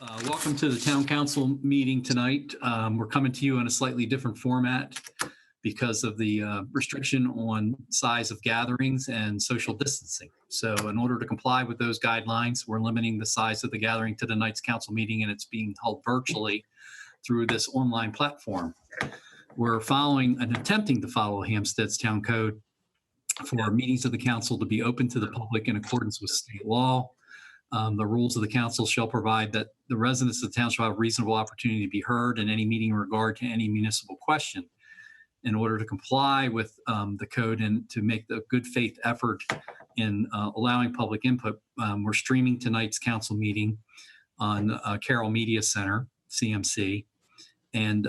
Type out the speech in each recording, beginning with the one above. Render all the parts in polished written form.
Welcome to the town council meeting tonight. We're coming to you in a slightly different format because of the restriction on size of gatherings and social distancing. So in order to comply with those guidelines, we're limiting the size of the gathering to tonight's council meeting, and it's being held virtually through this online platform. We're attempting to follow Hampstead's town code for meetings of the council to be open to the public in accordance with state law. The rules of the council shall provide that the residents of the town shall have reasonable opportunity to be heard in any meeting in regard to any municipal question. In order to comply with the code and to make the good faith effort in allowing public input, we're streaming tonight's council meeting on Carroll Media Center, CMC. And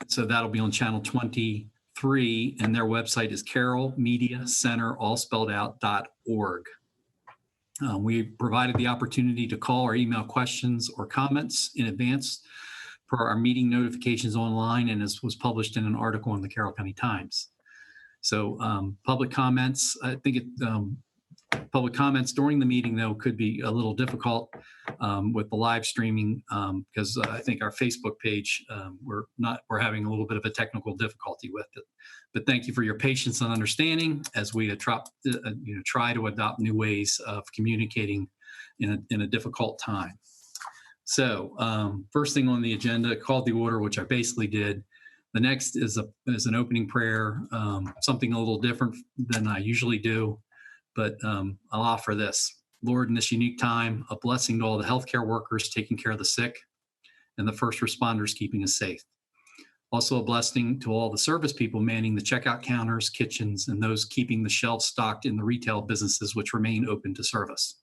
so that'll be on channel 23, and their website is carrollmediacenter, all spelled out, .org. We provided the opportunity to call or email questions or comments in advance per our meeting notifications online, and as was published in an article in the Carroll County Times. So public comments, I think public comments during the meeting, though, could be a little difficult with the live streaming because I think our Facebook page, we're having a little bit of a technical difficulty with it. But thank you for your patience and understanding as we try to adopt new ways of communicating in a difficult time. So first thing on the agenda, called the order, which I basically did. The next is an opening prayer, something a little different than I usually do, but I'll offer this. Lord, in this unique time, a blessing to all the healthcare workers taking care of the sick and the first responders keeping us safe. Also a blessing to all the service people manning the checkout counters, kitchens, and those keeping the shelves stocked in the retail businesses which remain open to service.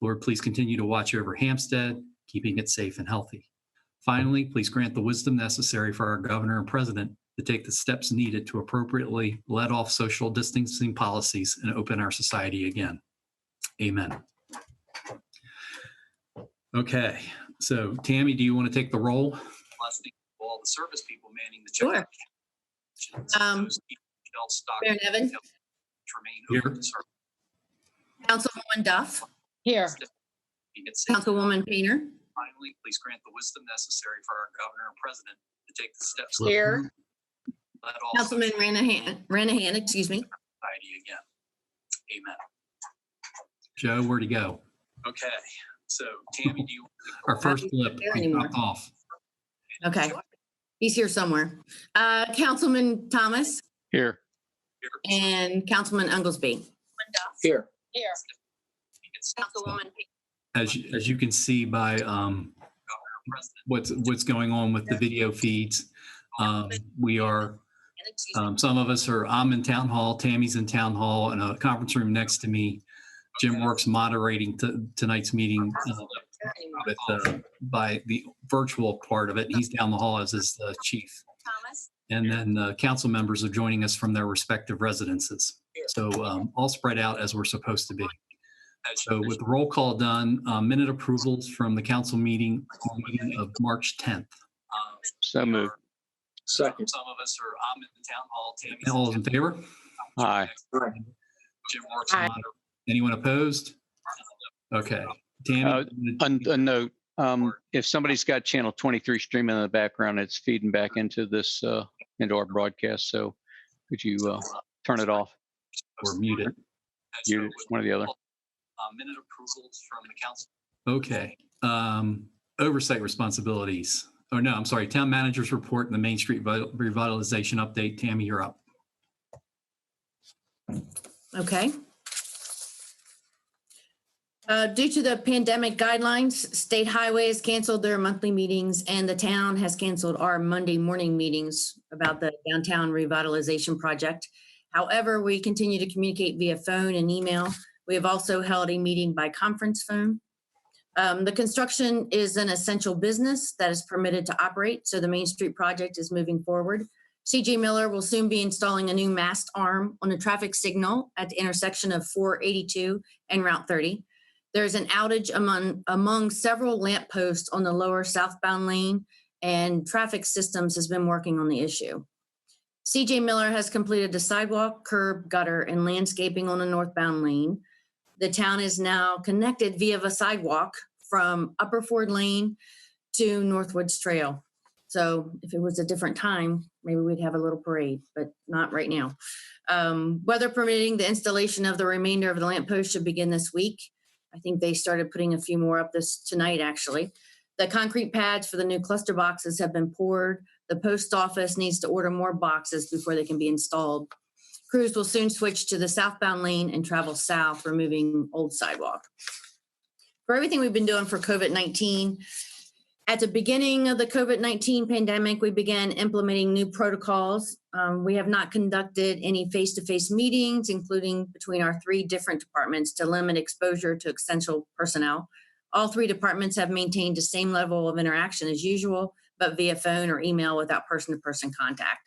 Lord, please continue to watch over Hampstead, keeping it safe and healthy. Finally, please grant the wisdom necessary for our governor and president to take the steps needed to appropriately let off social distancing policies and open our society again. Amen. Okay, so Tammi, do you want to take the roll? Blessing all the service people manning the checkout. Mayor Nevin. Here. Councilwoman Duff. Here. Councilwoman Painter. Finally, please grant the wisdom necessary for our governor and president to take the steps. Here. Councilman Ranahan, excuse me. Society again. Amen. Joe, where'd he go? Okay, so Tammi, do you? Our first flip, he dropped off. Okay, he's here somewhere. Councilman Thomas. Here. And Councilman Unglesby. Here. Here. Councilwoman. As you can see by what's going on with the video feeds, we are. Some of us I'm in town hall, Tammy's in town hall, and a conference room next to me. Jim works moderating tonight's meeting by the virtual part of it. He's down the hall, as is the chief. And then council members are joining us from their respective residences. So all spread out as we're supposed to be. So with the roll call done, minute approvals from the council meeting of March 10th. So moved. Second. Some of us I'm in the town hall. Tammy's all those in favor? Aye. Jim works. Anyone opposed? Okay. Tammi. A note, if somebody's got channel 23 streaming in the background, it's feeding back into this, into our broadcast. So could you turn it off? Or mute it. Mute it, one or the other. Minute approvals from the council. Okay. Oversight responsibilities. Oh, no, I'm sorry. Town manager's report and the Main Street revitalization update. Tammi, you're up. Okay. Due to the pandemic guidelines, State Highways canceled their monthly meetings, and the town has canceled our Monday morning meetings about the downtown revitalization project. However, we continue to communicate via phone and email. We have also held a meeting by conference phone. The construction is an essential business that is permitted to operate, so the Main Street project is moving forward. CJ Miller will soon be installing a new mast arm on the traffic signal at the intersection of 482 and Route 30. There's an outage among several lamp posts on the lower southbound lane, and traffic systems has been working on the issue. CJ Miller has completed the sidewalk, curb, gutter, and landscaping on the northbound lane. The town is now connected via the sidewalk from Upper Ford Lane to Northwoods Trail. So if it was a different time, maybe we'd have a little parade, but not right now. Weather permitting, the installation of the remainder of the lamppost should begin this week. I think they started putting a few more up tonight, actually. The concrete pads for the new cluster boxes have been poured. The post office needs to order more boxes before they can be installed. Crews will soon switch to the southbound lane and travel south, removing old sidewalk. For everything we've been doing for COVID-19, at the beginning of the COVID-19 pandemic, we began implementing new protocols. We have not conducted any face-to-face meetings, including between our 3 different departments, to limit exposure to essential personnel. All 3 departments have maintained the same level of interaction as usual, but via phone or email without person-to-person contact.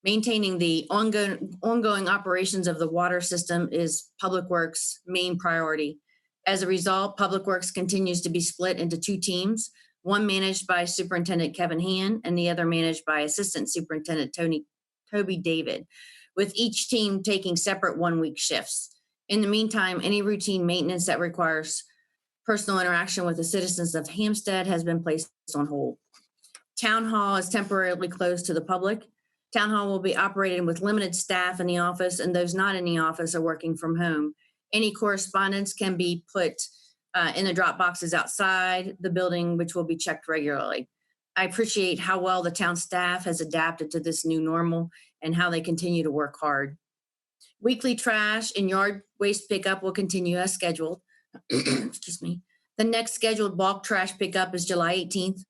Maintaining the ongoing operations of the water system is Public Works' main priority. As a result, Public Works continues to be split into 2 teams, one managed by Superintendent Kevin Han and the other managed by Assistant Superintendent Toby David, with each team taking separate 1-week shifts. In the meantime, any routine maintenance that requires personal interaction with the citizens of Hampstead has been placed on hold. Town Hall is temporarily closed to the public. Town Hall will be operated with limited staff in the office, and those not in the office are working from home. Any correspondence can be put in the drop boxes outside the building, which will be checked regularly. I appreciate how well the town staff has adapted to this new normal and how they continue to work hard. Weekly trash and yard waste pickup will continue as scheduled. Excuse me. The next scheduled bulk trash pickup is July 18th.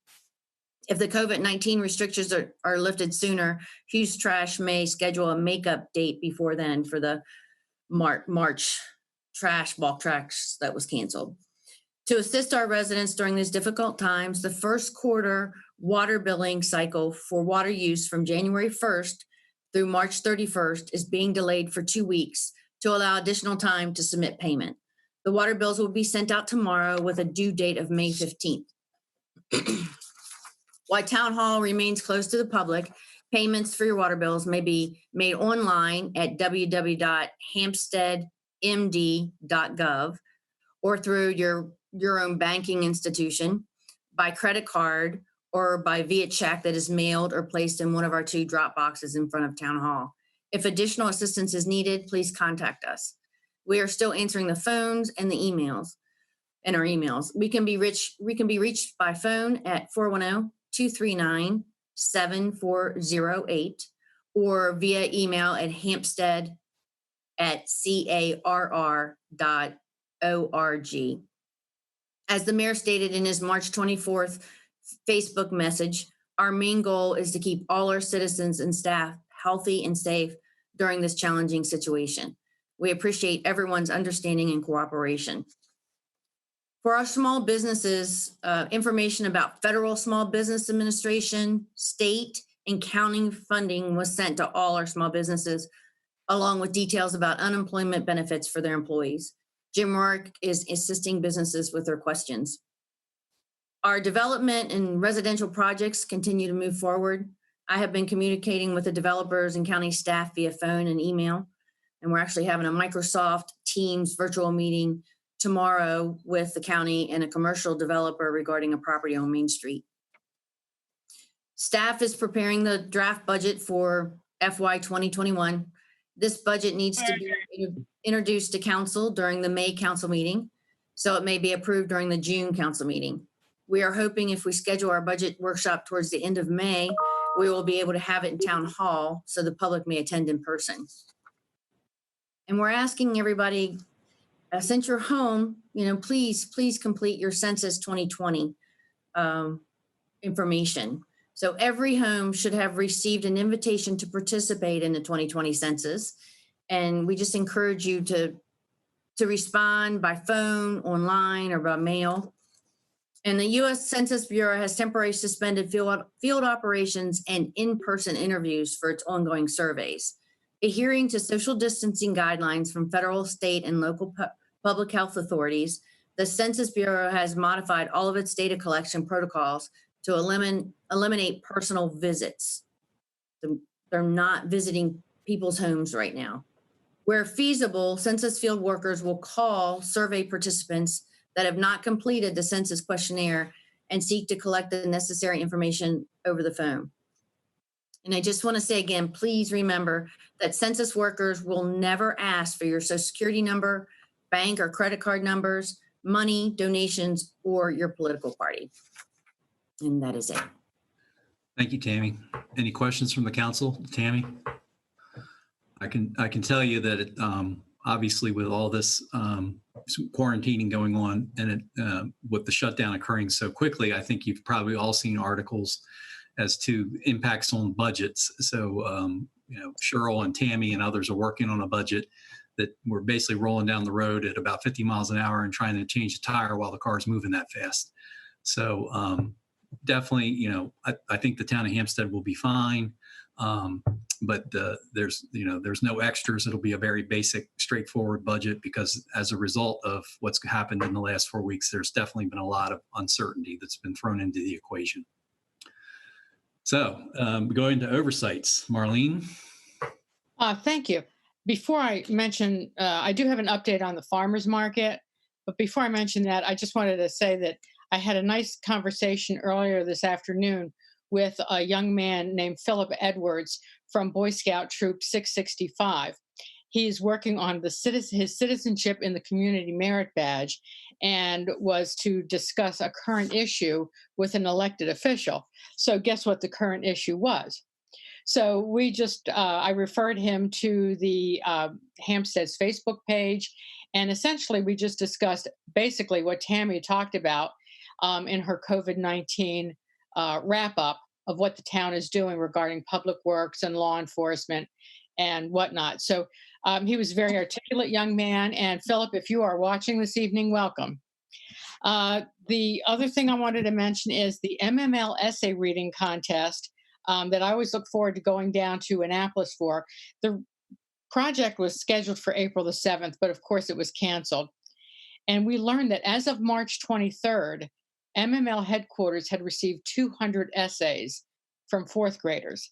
If the COVID-19 restrictions are lifted sooner, Hughes Trash may schedule a makeup date before then for the March bulk trash that was canceled. To assist our residents during these difficult times, the first quarter water billing cycle for water use from January 1st through March 31st is being delayed for 2 weeks to allow additional time to submit payment. The water bills will be sent out tomorrow with a due date of May 15th. While Town Hall remains closed to the public, payments for your water bills may be made online at www.hampsteadmd.gov or through your own banking institution, by credit card, or by via check that is mailed or placed in one of our 2 drop boxes in front of Town Hall. If additional assistance is needed, please contact us. We are still answering the phones and the emails. In our emails, we can be reached by phone at 410-239-7408 or via email at hampstead@carr.org. As the mayor stated in his March 24th Facebook message, our main goal is to keep all our citizens and staff healthy and safe during this challenging situation. We appreciate everyone's understanding and cooperation. For our small businesses, information about federal small business administration, state, and county funding was sent to all our small businesses, along with details about unemployment benefits for their employees. Jim Rourke is assisting businesses with their questions. Our development and residential projects continue to move forward. I have been communicating with the developers and county staff via phone and email, and we're actually having a Microsoft Teams virtual meeting tomorrow with the county and a commercial developer regarding a property on Main Street. Staff is preparing the draft budget for FY 2021. This budget needs to be introduced to council during the May council meeting, so it may be approved during the June council meeting. We are hoping if we schedule our budget workshop towards the end of May, we will be able to have it in town hall so the public may attend in person. And we're asking everybody, since you're home, please complete your Census 2020 information. So every home should have received an invitation to participate in the 2020 census. And we just encourage you to respond by phone, online, or by mail. And the U.S. Census Bureau has temporarily suspended field operations and in-person interviews for its ongoing surveys. Adhering to social distancing guidelines from federal, state, and local public health authorities, the Census Bureau has modified all of its data collection protocols to eliminate personal visits. They're not visiting people's homes right now. Where feasible, census field workers will call survey participants that have not completed the census questionnaire and seek to collect the necessary information over the phone. And I just want to say again, please remember that census workers will never ask for your Social Security number, bank or credit card numbers, money, donations, or your political party. And that is it. Thank you, Tammy. Any questions from the council? Tammy? I can tell you that it, obviously with all this quarantining going on and with the shutdown occurring so quickly, I think you've probably all seen articles as to impacts on budgets. So, Cheryl and Tammy and others are working on a budget that we're basically rolling down the road at about 50 miles an hour and trying to change the tire while the car's moving that fast. So definitely, I think the town of Hampstead will be fine. But there's no extras. It'll be a very basic, straightforward budget because as a result of what's happened in the last 4 weeks, there's definitely been a lot of uncertainty that's been thrown into the equation. So going to oversights, Marlene. Thank you. Before I mention, I do have an update on the farmers market, but before I mention that, I just wanted to say that I had a nice conversation earlier this afternoon with a young man named Philip Edwards from Boy Scout Troop 665. He's working on his citizenship in the community merit badge and was to discuss a current issue with an elected official. So guess what the current issue was? So we just, I referred him to the Hampstead's Facebook page, and essentially we just discussed basically what Tammy talked about in her COVID-19 wrap up of what the town is doing regarding public works and law enforcement and whatnot. So he was a very articulate young man. And Philip, if you are watching this evening, welcome. The other thing I wanted to mention is the MML essay reading contest that I always look forward to going down to Annapolis for. The project was scheduled for April the 7th, but of course it was canceled. And we learned that as of March 23rd, MML headquarters had received 200 essays from fourth graders.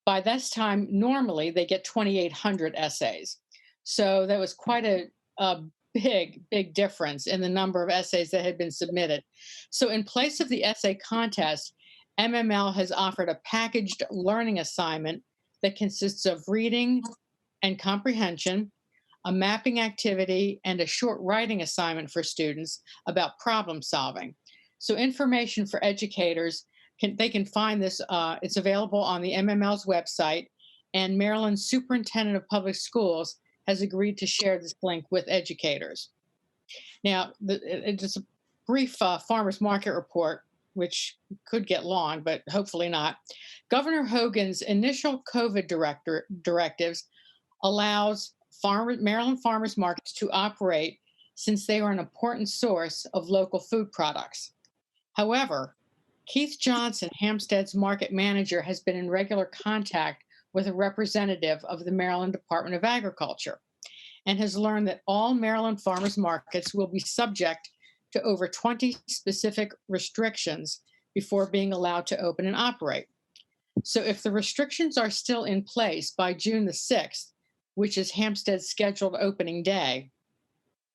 By this time, normally they get 2,800 essays. So that was quite a big difference in the number of essays that had been submitted. So in place of the essay contest, MML has offered a packaged learning assignment that consists of reading and comprehension, a mapping activity, and a short writing assignment for students about problem solving. So information for educators, they can find this, it's available on the MML's website, and Maryland's Superintendent of Public Schools has agreed to share this link with educators. Now, just a brief farmers market report, which could get long, but hopefully not. Governor Hogan's initial COVID directives allows Maryland farmers markets to operate since they are an important source of local food products. However, Keith Johnson, Hampstead's market manager, has been in regular contact with a representative of the Maryland Department of Agriculture and has learned that all Maryland farmers markets will be subject to over 20 specific restrictions before being allowed to open and operate. So if the restrictions are still in place by June the 6th, which is Hampstead's scheduled opening day,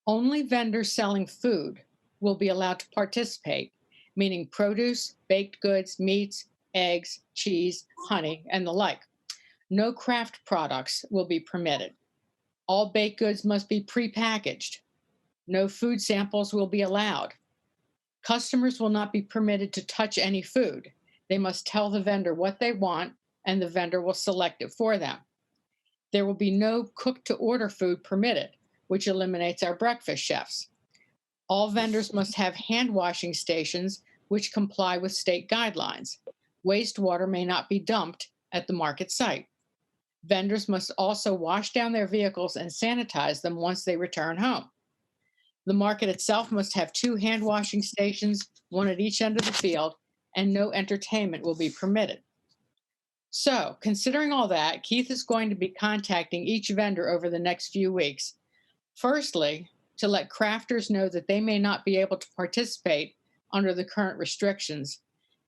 only vendors selling food will be allowed to participate, meaning produce, baked goods, meats, eggs, cheese, honey, and the like. No craft products will be permitted. All baked goods must be prepackaged. No food samples will be allowed. Customers will not be permitted to touch any food. They must tell the vendor what they want, and the vendor will select it for them. There will be no cook-to-order food permitted, which eliminates our breakfast chefs. All vendors must have hand washing stations which comply with state guidelines. Wastewater may not be dumped at the market site. Vendors must also wash down their vehicles and sanitize them once they return home. The market itself must have 2 hand washing stations, one at each end of the field, and no entertainment will be permitted. So, considering all that, Keith is going to be contacting each vendor over the next few weeks. Firstly, to let crafters know that they may not be able to participate under the current restrictions.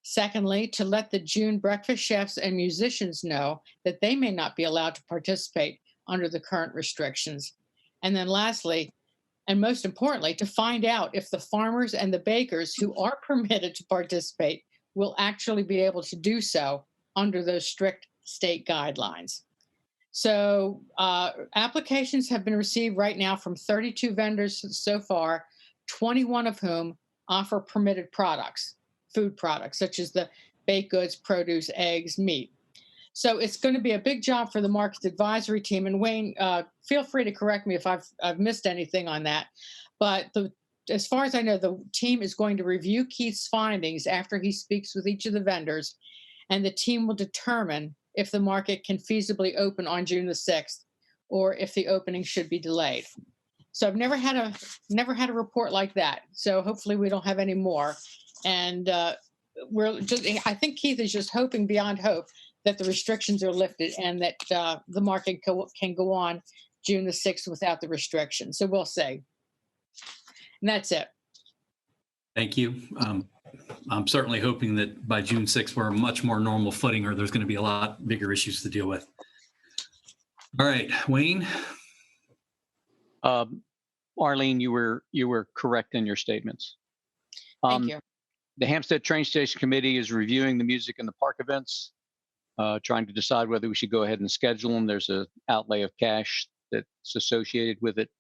Secondly, to let the June breakfast chefs and musicians know that they may not be allowed to participate under the current restrictions. And then lastly, and most importantly, to find out if the farmers and the bakers who are permitted to participate will actually be able to do so under those strict state guidelines. So applications have been received right now from 32 vendors so far, 21 of whom offer permitted products, food products, such as the baked goods, produce, eggs, meat. So it's going to be a big job for the market advisory team. And Wayne, feel free to correct me if I've missed anything on that. But as far as I know, the team is going to review Keith's findings after he speaks with each of the vendors, and the team will determine if the market can feasibly open on June the 6th, or if the opening should be delayed. So I've never had a report like that. So hopefully we don't have any more. And I think Keith is just hoping beyond hope that the restrictions are lifted and that the market can go on June the 6th without the restrictions. So we'll see. And that's it. Thank you. I'm certainly hoping that by June 6th, we're a much more normal footing, or there's going to be a lot bigger issues to deal with. All right, Wayne. Marlene, you were correct in your statements. Thank you. The Hampstead Train Station Committee is reviewing the music in the park events, trying to decide whether we should go ahead and schedule them. There's an outlay of cash that's associated with it.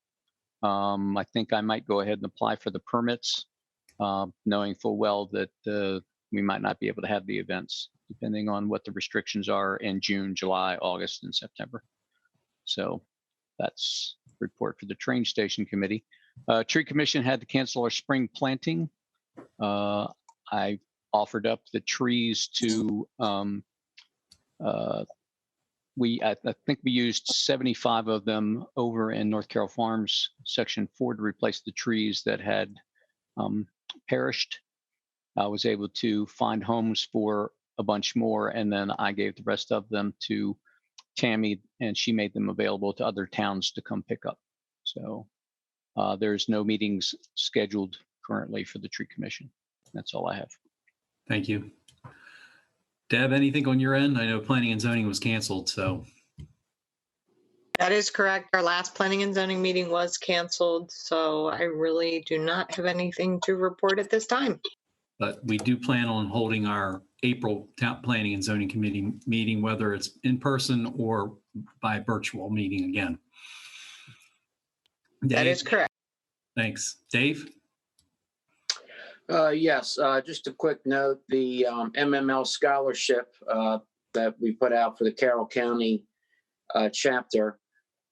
I think I might go ahead and apply for the permits, knowing full well that we might not be able to have the events, depending on what the restrictions are in June, July, August, and September. So that's the report for the Train Station Committee. Tree Commission had to cancel our spring planting. I offered up the trees to, I think we used 75 of them over in North Carroll Farms Section 4 to replace the trees that had perished. I was able to find homes for a bunch more, and then I gave the rest of them to Tammi, and she made them available to other towns to come pick up. So there's no meetings scheduled currently for the Tree Commission. That's all I have. Thank you. Deb, anything on your end? I know planning and zoning was canceled, so. That is correct. Our last planning and zoning meeting was canceled, so I really do not have anything to report at this time. But we do plan on holding our April Planning and Zoning Committee meeting, whether it's in person or by virtual meeting again. That is correct. Thanks. Dave? Yes, just a quick note, the MML scholarship that we put out for the Carroll County chapter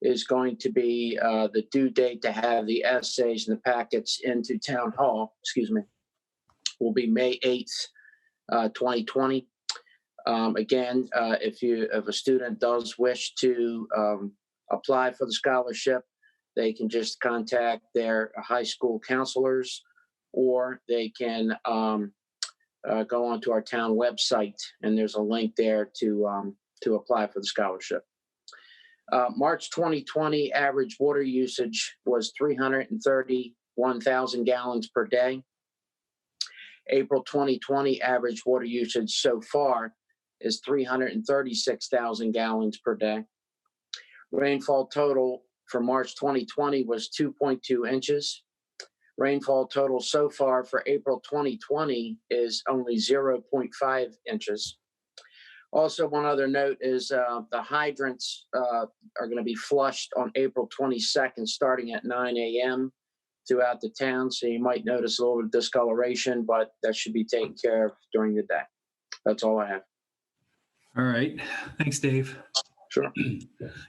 is going to be the due date to have the essays and the packets into town hall, will be May 8th, 2020. Again, if a student does wish to apply for the scholarship, they can just contact their high school counselors, or they can go onto our town website, and there's a link there to apply for the scholarship. March 2020 average water usage was 331,000 gallons per day. April 2020 average water usage so far is 336,000 gallons per day. Rainfall total for March 2020 was 2.2 inches. Rainfall total so far for April 2020 is only 0.5 inches. Also, one other note is the hydrants are going to be flushed on April 22nd, starting at 9 a.m. throughout the town. So you might notice a little bit of discoloration, but that should be taken care of during the day. That's all I have. All right. Thanks, Dave. Sure.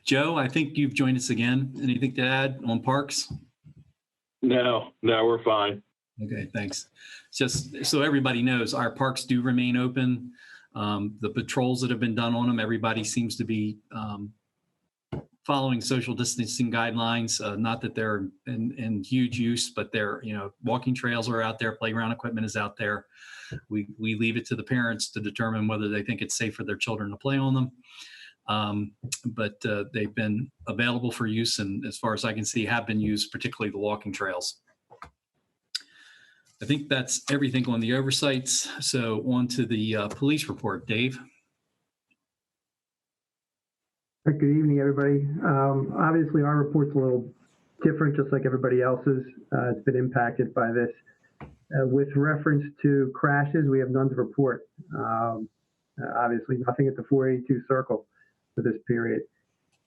Joe, I think you've joined us again. Anything to add on parks? No, we're fine. Okay, thanks. Just so everybody knows, our parks do remain open. The patrols that have been done on them, everybody seems to be following social distancing guidelines. Not that they're in huge use, but they're, walking trails are out there, playground equipment is out there. We leave it to the parents to determine whether they think it's safe for their children to play on them. But they've been available for use, and as far as I can see, have been used, particularly the walking trails. I think that's everything on the oversights. So on to the police report. Dave? Good evening, everybody. Obviously, our report's a little different, just like everybody else's. It's been impacted by this. With reference to crashes, we have none to report. Obviously, nothing at the 482 circle for this period.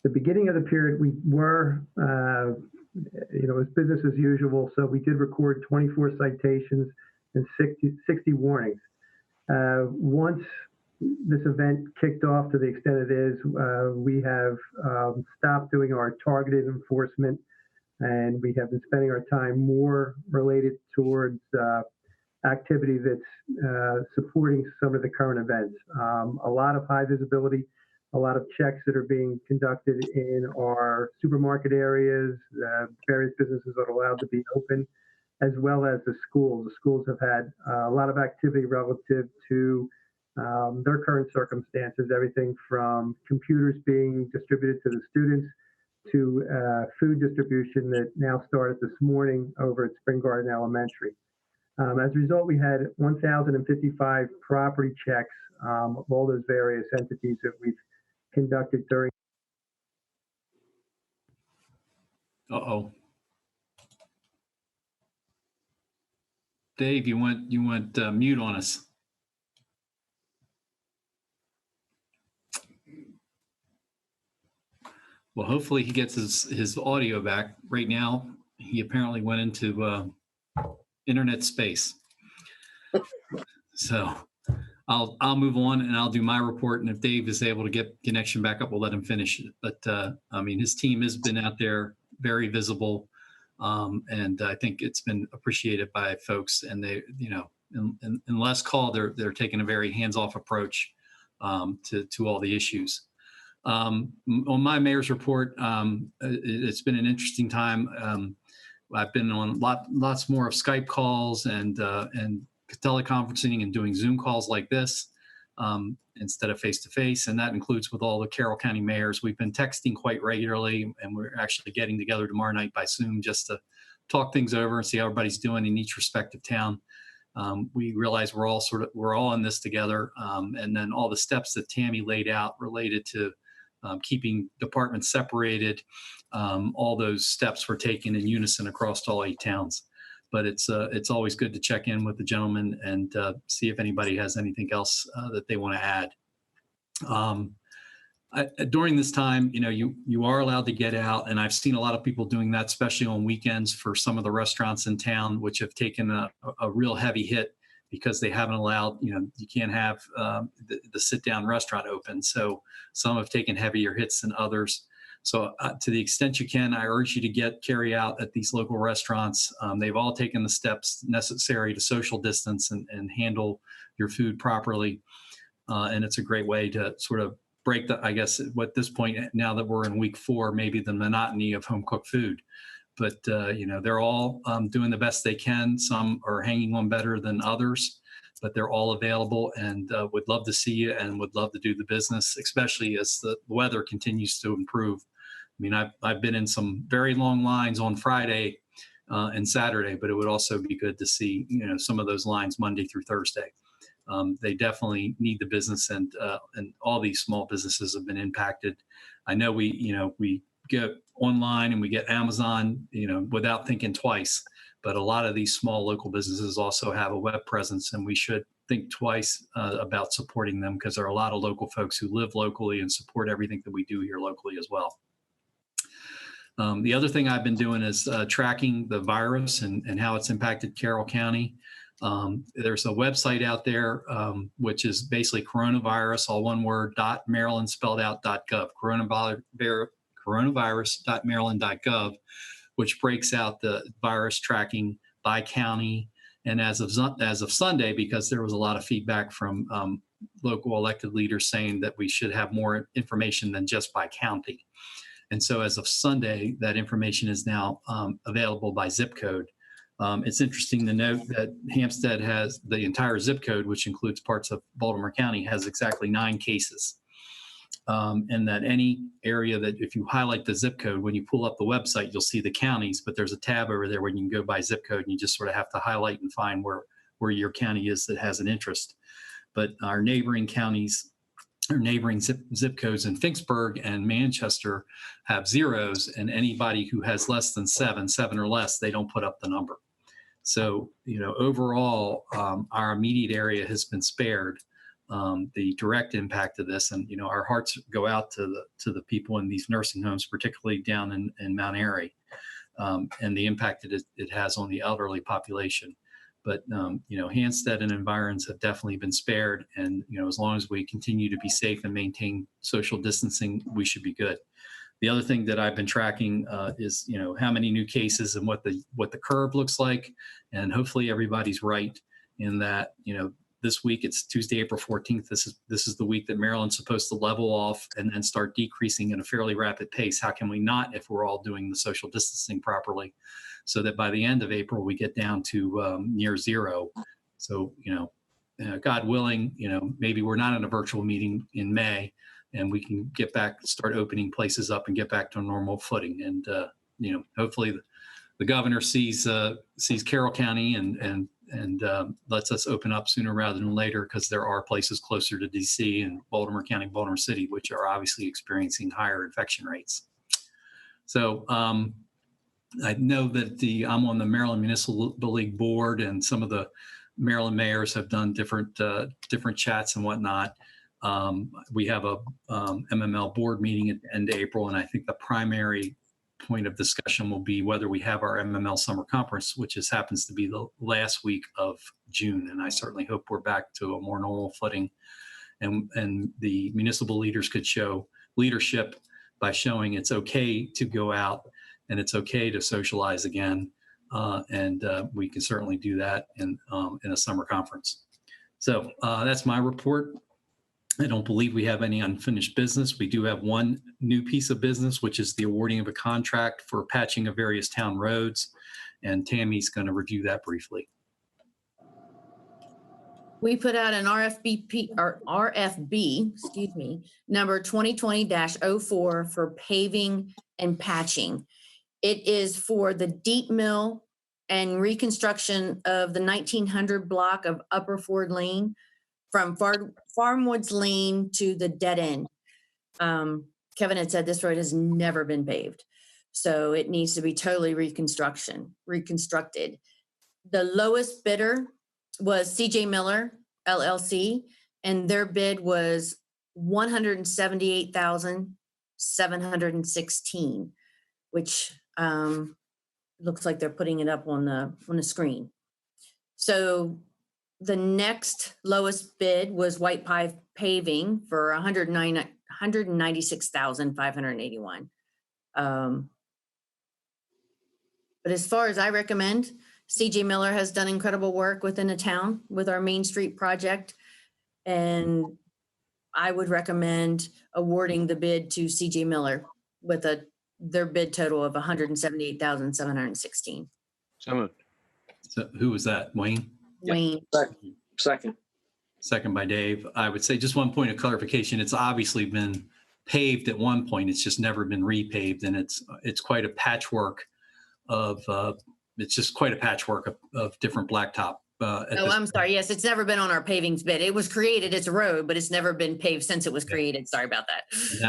The beginning of the period, we were, it was business as usual. So we did record 24 citations and 60 warnings. Once this event kicked off to the extent it is, we have stopped doing our targeted enforcement, and we have been spending our time more related towards activity that's supporting some of the current events. A lot of high visibility, a lot of checks that are being conducted in our supermarket areas, various businesses that are allowed to be open, as well as the schools. The schools have had a lot of activity relative to their current circumstances, everything from computers being distributed to the students to food distribution that now started this morning over at Spring Garden Elementary. As a result, we had 1,055 property checks of all those various entities that we've conducted during. Uh-oh. Dave, you went mute on us. Well, hopefully he gets his audio back. Right now, he apparently went into internet space. So I'll move on and I'll do my report. And if Dave is able to get connection back up, we'll let him finish it. But I mean, his team has been out there, very visible. And I think it's been appreciated by folks, and they, in less call, they're taking a very hands-off approach to all the issues. On my mayor's report, it's been an interesting time. I've been on lots more of Skype calls and teleconferencing and doing Zoom calls like this instead of face-to-face, and that includes with all the Carroll County mayors. We've been texting quite regularly, and we're actually getting together tomorrow night by Zoom just to talk things over and see how everybody's doing in each respective town. We realize we're all in this together, and then all the steps that Tammi laid out related to keeping departments separated. All those steps were taken in unison across all 8 towns. But it's always good to check in with the gentleman and see if anybody has anything else that they want to add. During this time, you are allowed to get out, and I've seen a lot of people doing that, especially on weekends for some of the restaurants in town, which have taken a real heavy hit because they haven't allowed, you can't have the sit-down restaurant open. So some have taken heavier hits than others. So to the extent you can, I urge you to carry out at these local restaurants. They've all taken the steps necessary to social distance and handle your food properly. And it's a great way to sort of break I guess at this point, now that we're in week 4, maybe the monotony of home cooked food. But, they're all doing the best they can. Some are hanging on better than others, but they're all available and would love to see you and would love to do the business, especially as the weather continues to improve. I mean, I've been in some very long lines on Friday and Saturday, but it would also be good to see, some of those lines Monday through Thursday. They definitely need the business, and all these small businesses have been impacted. I know we get online and we get Amazon, without thinking twice, but a lot of these small local businesses also have a web presence, and we should think twice about supporting them, because there are a lot of local folks who live locally and support everything that we do here locally as well. The other thing I've been doing is tracking the virus and how it's impacted Carroll County. There's a website out there, which is basically coronavirus, all one word, .maryland spelled out .gov, coronavirus.maryland.gov, which breaks out the virus tracking by county. And as of Sunday, because there was a lot of feedback from local elected leaders saying that we should have more information than just by county. And so as of Sunday, that information is now available by zip code. It's interesting to note that Hampstead has the entire zip code, which includes parts of Baltimore County, has exactly 9 cases. And that any area that, if you highlight the zip code, when you pull up the website, you'll see the counties, but there's a tab over there where you can go by zip code, and you just sort of have to highlight and find where your county is that has an interest. But our neighboring counties or neighboring zip codes in Finksburg and Manchester have zeros, and anybody who has less than seven or less, they don't put up the number. So, overall, our immediate area has been spared the direct impact of this, and our hearts go out to the people in these nursing homes, particularly down in Mount Airy, and the impact that it has on the elderly population. But Hampstead and environs have definitely been spared, and as long as we continue to be safe and maintain social distancing, we should be good. The other thing that I've been tracking is how many new cases and what the curve looks like, and hopefully everybody's right in that this week, it's Tuesday, April 14th. This is the week that Maryland's supposed to level off and then start decreasing at a fairly rapid pace. How can we not, if we're all doing the social distancing properly, so that by the end of April we get down to near zero? So God willing, maybe we're not in a virtual meeting in May, and we can start opening places up and get back to a normal footing. And hopefully the governor sees Carroll County and lets us open up sooner rather than later, because there are places closer to DC and Baltimore County, Baltimore City, which are obviously experiencing higher infection rates. So I know that I'm on the Maryland Municipal League board, and some of the Maryland mayors have done different chats and whatnot. We have a MML board meeting at the end of April, and I think the primary point of discussion will be whether we have our MML summer conference, which happens to be the last week of June. And I certainly hope we're back to a more normal footing, and the municipal leaders could show leadership by showing it's okay to go out and it's okay to socialize again. And we can certainly do that in a summer conference. So that's my report. I don't believe we have any unfinished business. We do have one new piece of business, which is the awarding of a contract for patching of various town roads. And Tammy's going to review that briefly. We put out an RFB, number 2020-04 for paving and patching. It is for the deep mill and reconstruction of the 1900 block of Upper Ford Lane from Farmwoods Lane to the dead end. Kevin had said this road has never been paved, so it needs to be totally reconstructed. The lowest bidder was CJ Miller LLC, and their bid was $178,716, which looks like they're putting it up on the screen. So the next lowest bid was White Pie Paving for $196,581. But as far as I recommend, CJ Miller has done incredible work within the town with our Main Street project, and I would recommend awarding the bid to CJ Miller with their bid total of $178,716. So moved. So who was that? Wayne? Wayne. Second. Second by Dave. I would say just one point of clarification. It's obviously been paved at one point. It's just never been repaved, and it's quite a patchwork of different blacktop. I'm sorry. Yes, it's never been on our pavings bid. It was created as a road, but it's never been paved since it was created. Sorry about that.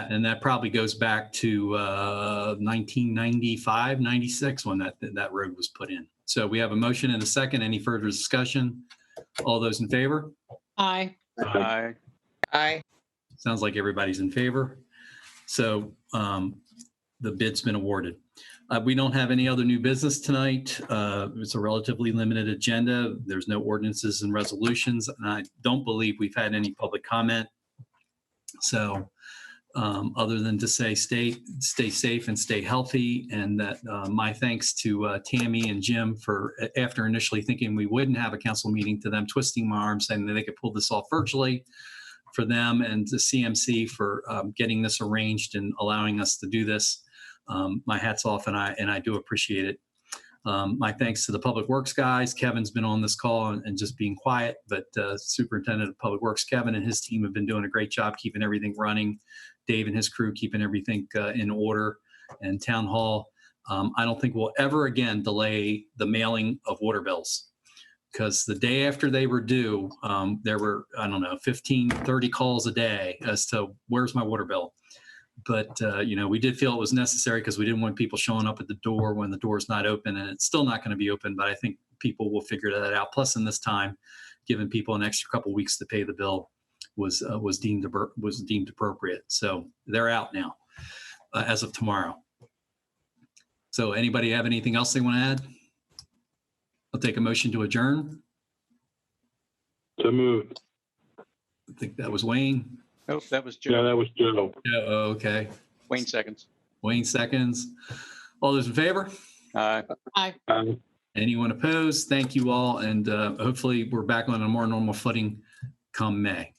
And that probably goes back to 1995, 96 when that road was put in. So we have a motion and a second. Any further discussion? All those in favor? Aye. Aye. Aye. Sounds like everybody's in favor. So the bid's been awarded. We don't have any other new business tonight. It's a relatively limited agenda. There's no ordinances and resolutions, and I don't believe we've had any public comment. So other than to say stay safe and stay healthy, and that my thanks to Tammi and Jim for, after initially thinking we wouldn't have a council meeting, to them twisting my arm saying that they could pull this off virtually, for them, and the CMC for getting this arranged and allowing us to do this. My hat's off, and I do appreciate it. My thanks to the Public Works guys. Kevin's been on this call and just being quiet, but Superintendent of Public Works, Kevin, and his team have been doing a great job keeping everything running. Dave and his crew keeping everything in order. And Town Hall, I don't think we'll ever again delay the mailing of water bills. because the day after they were due, there were, I don't know, 15, 30 calls a day as to where's my water bill. But, we did feel it was necessary because we didn't want people showing up at the door when the door's not open, and it's still not going to be open. But I think people will figure that out. Plus, in this time, giving people an extra couple weeks to pay the bill was deemed appropriate. So they're out now as of tomorrow. So anybody have anything else they want to add? I'll take a motion to adjourn. So moved. I think that was Wayne. Nope, that was Yeah, Joe. that was Joe. Yeah, okay. Wayne seconds. Wayne seconds. All those in favor? Anyone opposed? Thank you all. And hopefully we're back on a more normal footing come May.